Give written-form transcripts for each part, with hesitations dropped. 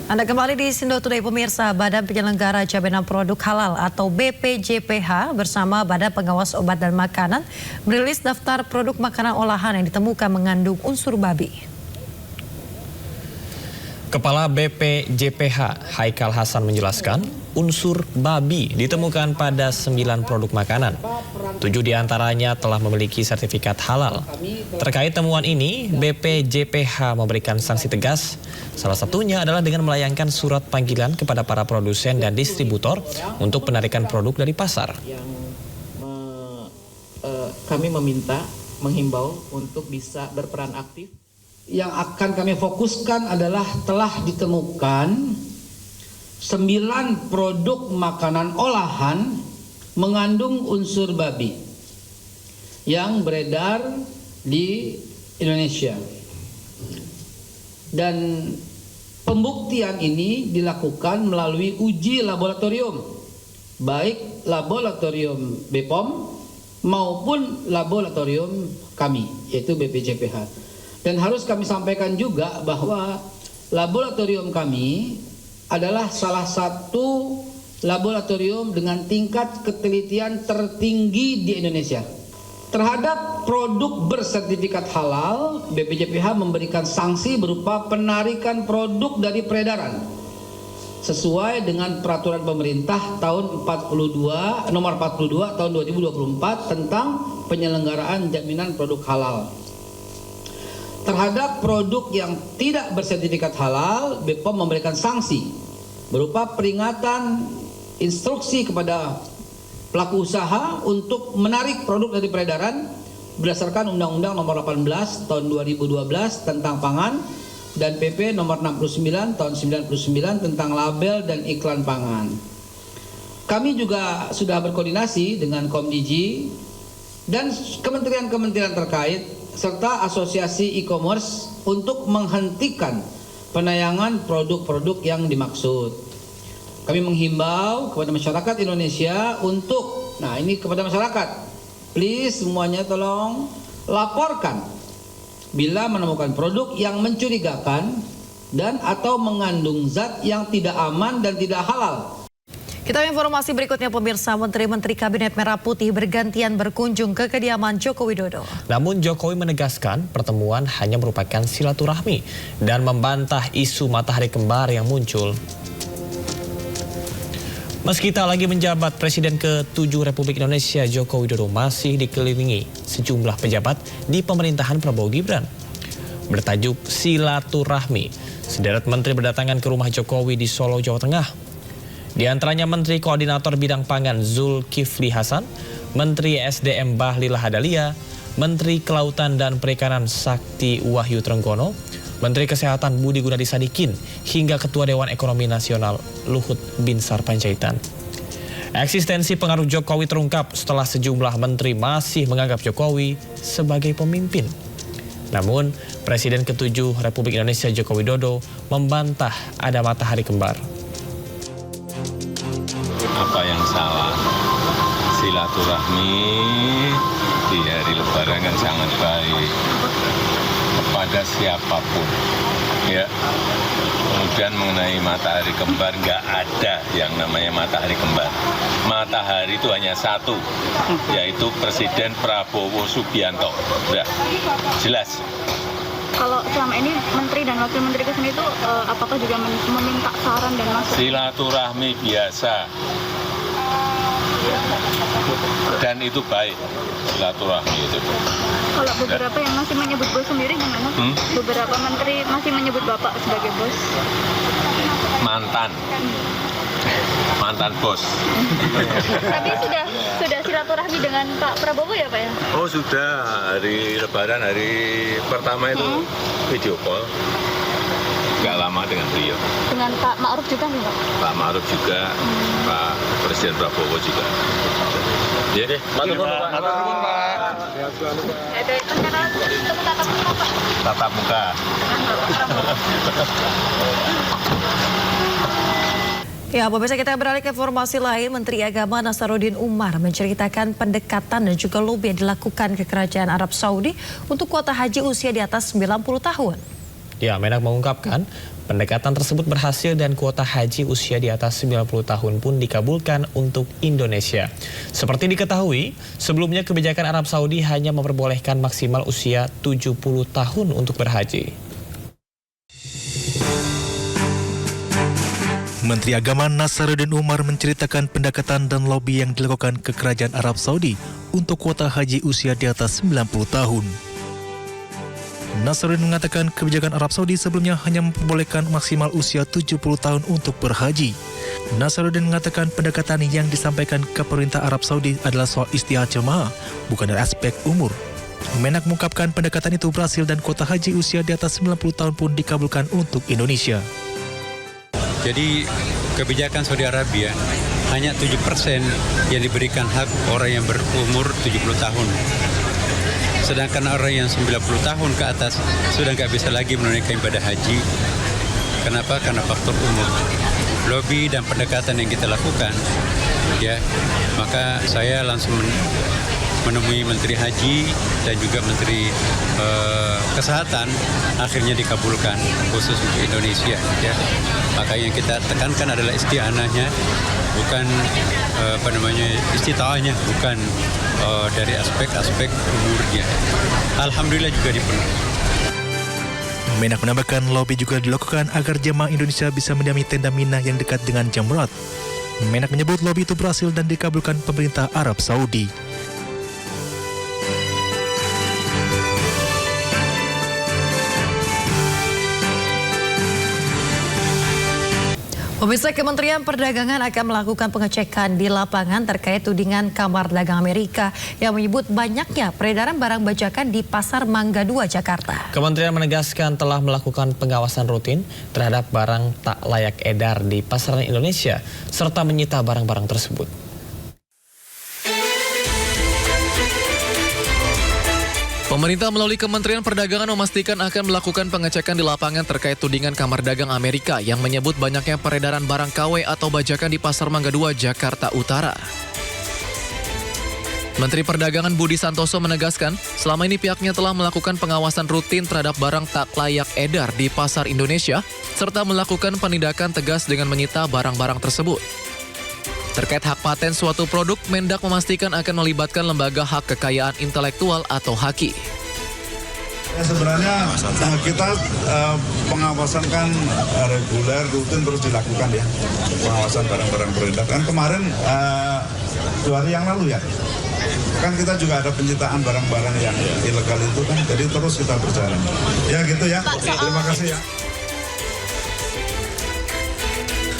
Anda kembali di Sindo Today pemirsa. Badan Penyelenggara Jaminan Produk Halal atau BPJPH bersama Badan Pengawas Obat dan Makanan merilis daftar produk makanan olahan yang ditemukan mengandung unsur babi. Kepala BPJPH Haikal Hasan menjelaskan, unsur babi ditemukan pada 9 produk makanan. 7 diantaranya telah memiliki sertifikat halal. Terkait temuan ini, BPJPH memberikan sanksi tegas. Salah satunya adalah dengan melayangkan surat panggilan kepada para produsen dan distributor untuk penarikan produk dari pasar. Kami menghimbau untuk bisa berperan aktif. Yang akan kami fokuskan adalah telah ditemukan 9 produk makanan olahan mengandung unsur babi yang beredar di Indonesia. Dan pembuktian ini dilakukan melalui uji laboratorium, baik laboratorium BPOM maupun laboratorium kami, yaitu BPJPH. Dan harus kami sampaikan juga bahwa laboratorium kami adalah salah satu laboratorium dengan tingkat ketelitian tertinggi di Indonesia. Terhadap produk bersertifikat halal, BPJPH memberikan sanksi berupa penarikan produk dari peredaran sesuai dengan peraturan pemerintah nomor 42 tahun 2024 tentang penyelenggaraan jaminan produk halal. Terhadap produk yang tidak bersertifikat halal, BPOM memberikan sanksi berupa peringatan instruksi kepada pelaku usaha untuk menarik produk dari peredaran berdasarkan Undang-Undang nomor 18 tahun 2012 tentang pangan dan PP nomor 69 tahun 99 tentang label dan iklan pangan. Kami juga sudah berkoordinasi dengan Komdiji dan kementerian-kementerian terkait serta asosiasi e-commerce untuk menghentikan penayangan produk-produk yang dimaksud. Kami menghimbau kepada masyarakat Indonesia untuk, kepada masyarakat, please semuanya tolong laporkan bila menemukan produk yang mencurigakan dan atau mengandung zat yang tidak aman dan tidak halal. Kita informasi berikutnya pemirsa, Menteri-Menteri Kabinet Merah Putih bergantian berkunjung ke kediaman Joko Widodo. Namun Jokowi menegaskan pertemuan hanya merupakan silaturahmi dan membantah isu matahari kembar yang muncul. Meski tak lagi menjabat, Presiden ke-7 Republik Indonesia Joko Widodo masih dikelilingi sejumlah pejabat di pemerintahan Prabowo Gibran. Bertajuk silaturahmi, sederet menteri berdatangan ke rumah Jokowi di Solo, Jawa Tengah. Di antaranya Menteri Koordinator Bidang Pangan Zulkifli Hasan, Menteri SDM Bahlil Lahadalia, Menteri Kelautan dan Perikanan Sakti Wahyu Trenggono, Menteri Kesehatan Budi Gunadi Sadikin, hingga Ketua Dewan Ekonomi Nasional Luhut Binsar Panjaitan. Eksistensi pengaruh Jokowi terungkap setelah sejumlah menteri masih menganggap Jokowi sebagai pemimpin. Namun, Presiden ke-7 Republik Indonesia Joko Widodo membantah ada matahari kembar. Apa yang salah? Silaturahmi di hari Lebaran kan sangat baik kepada siapapun, ya. Kemudian mengenai matahari kembar, nggak ada yang namanya matahari kembar. Matahari itu hanya satu, yaitu Presiden Prabowo Subianto. Udah jelas. Kalau selama ini menteri dan wakil menteri kesini itu apakah juga meminta saran dan masukan? Silaturahmi biasa. Dan itu baik, silaturahmi itu. Kalau beberapa yang masih menyebut bos sendiri gimana? Beberapa menteri masih menyebut Bapak sebagai bos. Mantan bos. Tapi sudah silaturahmi dengan Pak Prabowo ya Pak ya? Oh sudah, hari Lebaran, hari pertama itu video call. Gak lama dengan beliau. Dengan Pak Ma'ruf juga nih Pak? Pak Ma'ruf juga, Pak Presiden Prabowo juga. Ya, matur nuwun Pak. Ada rencana ketemu tatap muka Pak? Tatap muka. Ya, pemirsa, kita beralih ke informasi lain. Menteri Agama Nasaruddin Umar menceritakan pendekatan dan juga lobi yang dilakukan ke Kerajaan Arab Saudi untuk kuota haji usia di atas 90 tahun. Ya, Menak mengungkapkan Pendekatan tersebut berhasil dan kuota haji usia di atas 90 tahun pun dikabulkan untuk Indonesia. Seperti diketahui, sebelumnya kebijakan Arab Saudi hanya memperbolehkan maksimal usia 70 tahun untuk berhaji. Menteri Agama Nasaruddin Umar menceritakan pendekatan dan lobi yang dilakukan ke Kerajaan Arab Saudi untuk kuota haji usia di atas 90 tahun. Nasaruddin mengatakan kebijakan Arab Saudi sebelumnya hanya memperbolehkan maksimal usia 70 tahun untuk berhaji. Nasaruddin mengatakan pendekatan yang disampaikan ke pemerintah Arab Saudi adalah soal istihad jemaah, bukan dari aspek umur. Menak mengungkapkan pendekatan itu berhasil dan kuota haji usia di atas 90 tahun pun dikabulkan untuk Indonesia. Jadi kebijakan Saudi Arabia hanya 7% yang diberikan hak orang yang berumur 70 tahun. Sedangkan orang yang 90 tahun ke atas sudah nggak bisa lagi menunaikan ibadah haji. Kenapa? Karena faktor umur. Lobby dan pendekatan yang kita lakukan, ya, maka saya langsung menemui Menteri Haji dan juga Menteri Kesehatan, akhirnya dikabulkan khusus untuk Indonesia. Ya. Maka yang kita tekankan adalah isti'anahnya, bukan istita'ahnya, bukan dari aspek-aspek umurnya. Alhamdulillah juga dipenuhi. Menak menambahkan lobi juga dilakukan agar jemaah Indonesia bisa mendiami tenda Mina yang dekat dengan Jamrat. Menak menyebut lobi itu berhasil dan dikabulkan pemerintah Arab Saudi. Pemirsa, Kementerian Perdagangan akan melakukan pengecekan di lapangan terkait tudingan Kamar Dagang Amerika yang menyebut banyaknya peredaran barang bajakan di Pasar Mangga 2, Jakarta. Kementerian menegaskan telah melakukan pengawasan rutin terhadap barang tak layak edar di pasaran Indonesia serta menyita barang-barang tersebut. Pemerintah melalui Kementerian Perdagangan memastikan akan melakukan pengecekan di lapangan terkait tudingan Kamar Dagang Amerika yang menyebut banyaknya peredaran barang KW atau bajakan di Pasar Mangga 2, Jakarta Utara. Menteri Perdagangan Budi Santoso menegaskan, selama ini pihaknya telah melakukan pengawasan rutin terhadap barang tak layak edar di pasar Indonesia, serta melakukan penindakan tegas dengan menyita barang-barang tersebut. Terkait hak paten suatu produk, Mendak memastikan akan melibatkan Lembaga Hak Kekayaan Intelektual atau HAKI. Ya, sebenarnya kita pengawasan kan reguler, rutin terus dilakukan ya. Pengawasan barang-barang beredar. Kan kemarin 2 hari yang lalu ya. Kan kita juga ada penyitaan barang-barang yang ilegal itu kan. Jadi terus kita berjalan. Ya gitu ya. Terima kasih ya.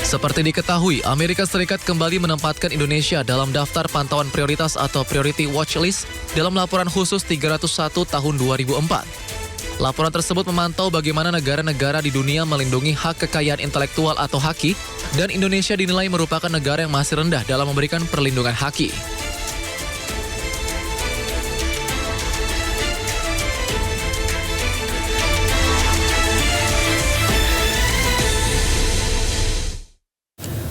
Seperti diketahui, Amerika Serikat kembali menempatkan Indonesia dalam daftar pantauan prioritas atau Priority Watch List dalam laporan khusus 301 tahun 2004. Laporan tersebut memantau bagaimana negara-negara di dunia melindungi hak kekayaan intelektual atau HAKI, dan Indonesia dinilai merupakan negara yang masih rendah dalam memberikan perlindungan HAKI.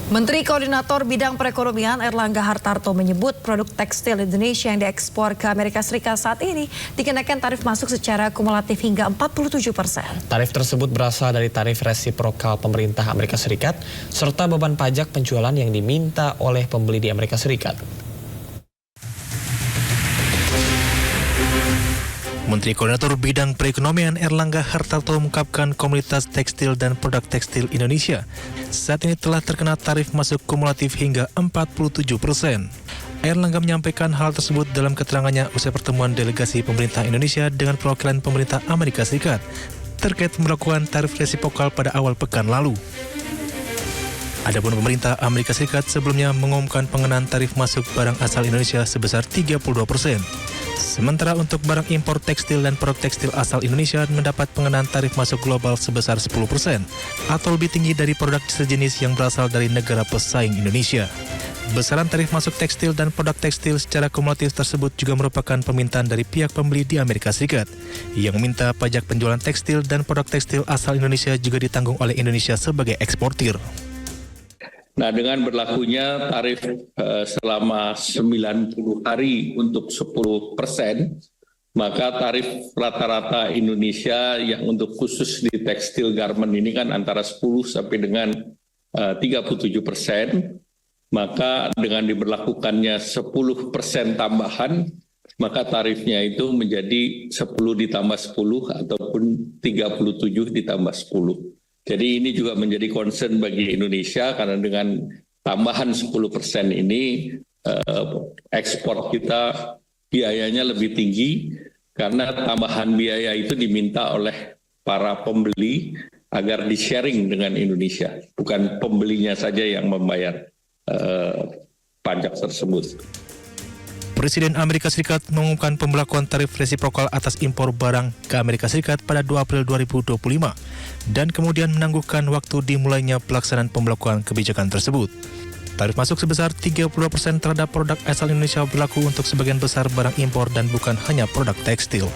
Menteri Koordinator Bidang Perekonomian Erlangga Hartarto menyebut produk tekstil Indonesia yang diekspor ke Amerika Serikat saat ini dikenakan tarif masuk secara kumulatif hingga 47%. Tarif tersebut berasal dari tarif resiprokal pemerintah Amerika Serikat serta beban pajak penjualan yang diminta oleh pembeli di Amerika Serikat. Menteri Koordinator Bidang Perekonomian Erlangga Hartarto mengungkapkan komunitas tekstil dan produk tekstil Indonesia saat ini telah terkena tarif masuk kumulatif hingga 47%. Erlangga menyampaikan hal tersebut dalam keterangannya usai pertemuan delegasi pemerintah Indonesia dengan perwakilan pemerintah Amerika Serikat terkait melakukan tarif resiprokal pada awal pekan lalu. Adapun pemerintah Amerika Serikat sebelumnya mengumumkan pengenaan tarif masuk barang asal Indonesia sebesar 32%. Sementara untuk barang impor tekstil dan produk tekstil asal Indonesia mendapat pengenaan tarif masuk global sebesar 10% atau lebih tinggi dari produk sejenis yang berasal dari negara pesaing Indonesia. Besaran tarif masuk tekstil dan produk tekstil secara kumulatif tersebut juga merupakan permintaan dari pihak pembeli di Amerika Serikat yang meminta pajak penjualan tekstil dan produk tekstil asal Indonesia juga ditanggung oleh Indonesia sebagai eksportir. Nah, dengan berlakunya tarif selama 90 hari untuk 10%, maka tarif rata-rata Indonesia yang untuk khusus di tekstil garment ini kan antara 10 sampai dengan 37%, maka dengan diberlakukannya 10% tambahan, maka tarifnya itu menjadi 10 ditambah 10 ataupun 37 ditambah 10. Jadi ini juga menjadi concern bagi Indonesia karena dengan tambahan 10% ini ekspor kita biayanya lebih tinggi karena tambahan biaya itu diminta oleh para pembeli agar di-sharing dengan Indonesia, bukan pembelinya saja yang membayar pajak tersebut. Presiden Amerika Serikat mengumumkan pembelakuan tarif resiprokal atas impor barang ke Amerika Serikat pada 2 April 2025 dan kemudian menangguhkan waktu dimulainya pelaksanaan pembelakuan kebijakan tersebut. Tarif masuk sebesar 32% terhadap produk asal Indonesia berlaku untuk sebagian besar barang impor dan bukan hanya produk tekstil.